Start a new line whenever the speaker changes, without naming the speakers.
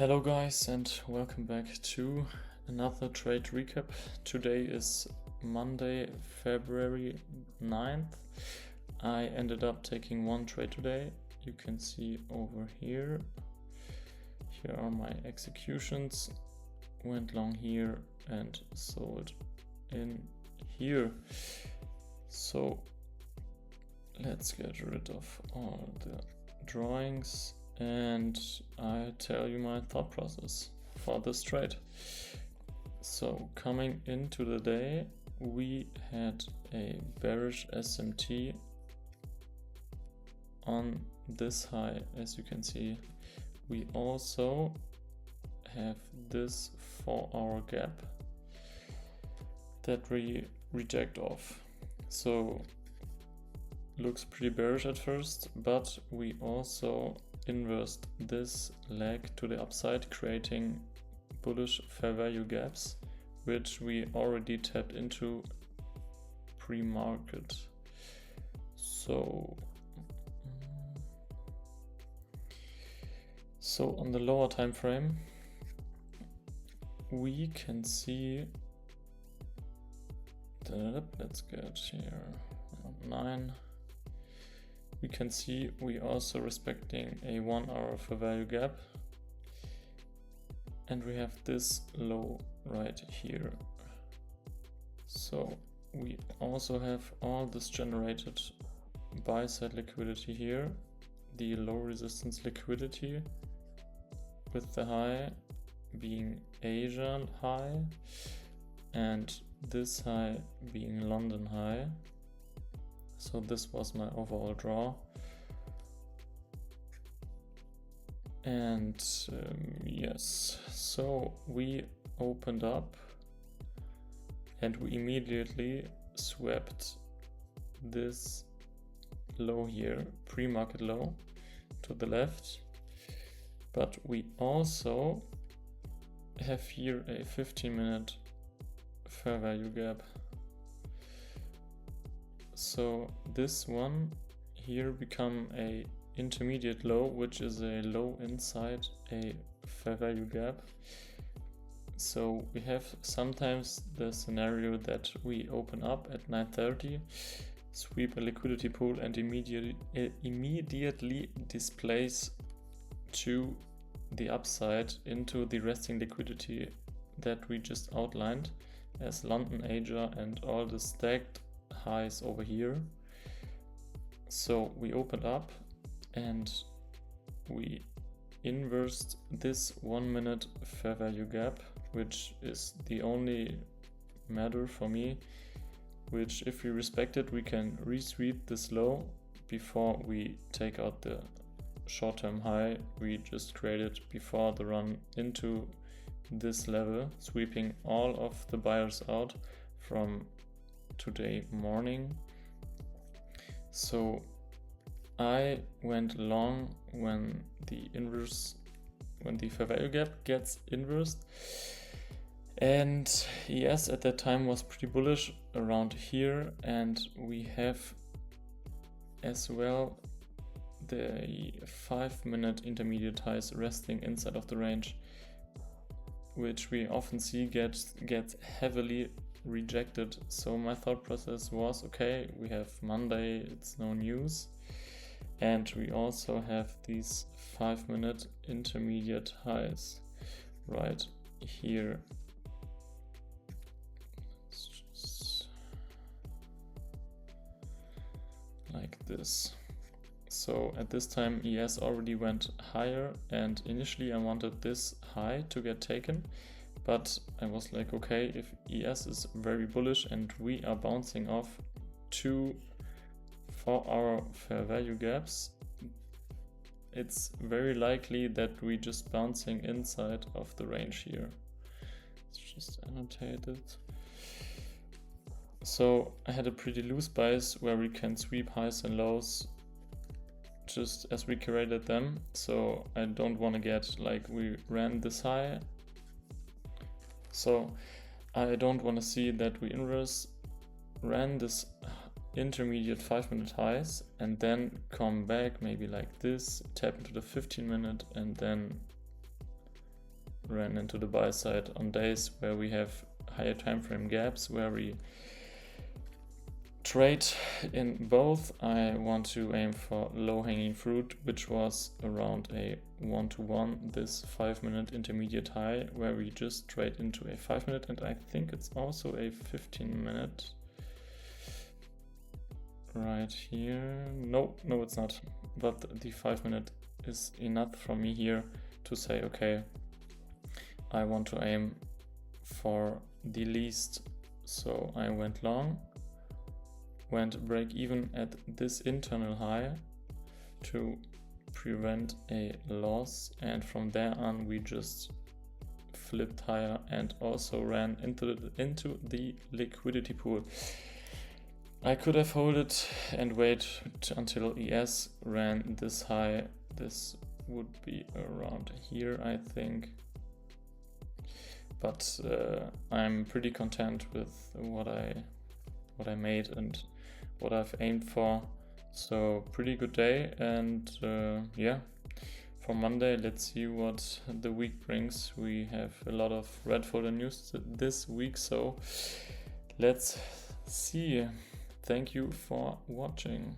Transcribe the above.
Hello guys and welcome back to another trade recap. Today is Monday, February 9th. I ended up taking one trade today. You can see over here. Here are my executions. Went long here and sold in here. So let's get rid of all the drawings and I tell you my thought process for this trade. So coming into the day, we had a bearish SMT on this high. As you can see, we also have this 4-hour gap that we reject off. So looks pretty bearish at first, but we also inversed this leg to the upside, creating bullish fair value gaps, which we already tapped into pre-market. So on the lower time frame, we can see that, let's get here 9. We can see we also respecting a 1-hour fair value gap, and we have this low right here. So we also have all this generated buy side liquidity here, the low resistance liquidity, with the high being Asia high and this high being London high. So this was my overall draw. And yes, so we opened up and we immediately swept this low here, pre-market low, to the left. But we also have here a 15-minute fair value gap. So this one here become a intermediate low, which is a low inside a fair value gap. So we have sometimes the scenario that we open up at 9:30, sweep a liquidity pool and immediately displace to the upside into the resting liquidity that we just outlined as London, Asia and all the stacked highs over here. So we opened up and we inversed this 1 minute fair value gap, which is the only matter for me, which if we respect it, we can resweep this low before we take out the short-term high we just created before the run into this level, sweeping all of the buyers out from today morning. So I went long when the fair value gap gets inversed, and yes, at that time was pretty bullish around here, and we have as well the 5-minute intermediate highs resting inside of the range, which we often see get heavily rejected. So my thought process was, okay, we have Monday, it's no news, and we also have these 5-minute intermediate highs right here. It's just like this. So at this time ES already went higher, and initially I wanted this high to get taken, but I was like, okay, if ES is very bullish and we are bouncing off 2 4-hour fair value gaps, it's very likely that we just bouncing inside of the range here. Let's just annotate it. So I had a pretty loose bias where we can sweep highs and lows just as we created them. So I don't want to get like we ran this high. So I don't want to see that we inverse ran this intermediate 5-minute highs and then come back maybe like this, tap into the 15-minute and then ran into the buy side. On days where we have higher time frame gaps, where we trade in both, I want to aim for low-hanging fruit, which was around a 1-to-1, this 5-minute intermediate high, where we just trade into a 5-minute, and I think it's also a 15-minute right here. No, it's not, but the 5-minute is enough for me here to say, okay, I want to aim for the least. So I went long, went break even at this internal high to prevent a loss, and from there on we just flipped higher and also ran into the liquidity pool. I could have held it and wait until ES ran this high. This would be around here, I think. But I'm pretty content with what I made and what I've aimed for. So pretty good day, and yeah, for Monday, let's see what the week brings. We have a lot of red folder news this week, so let's see. Thank you for watching.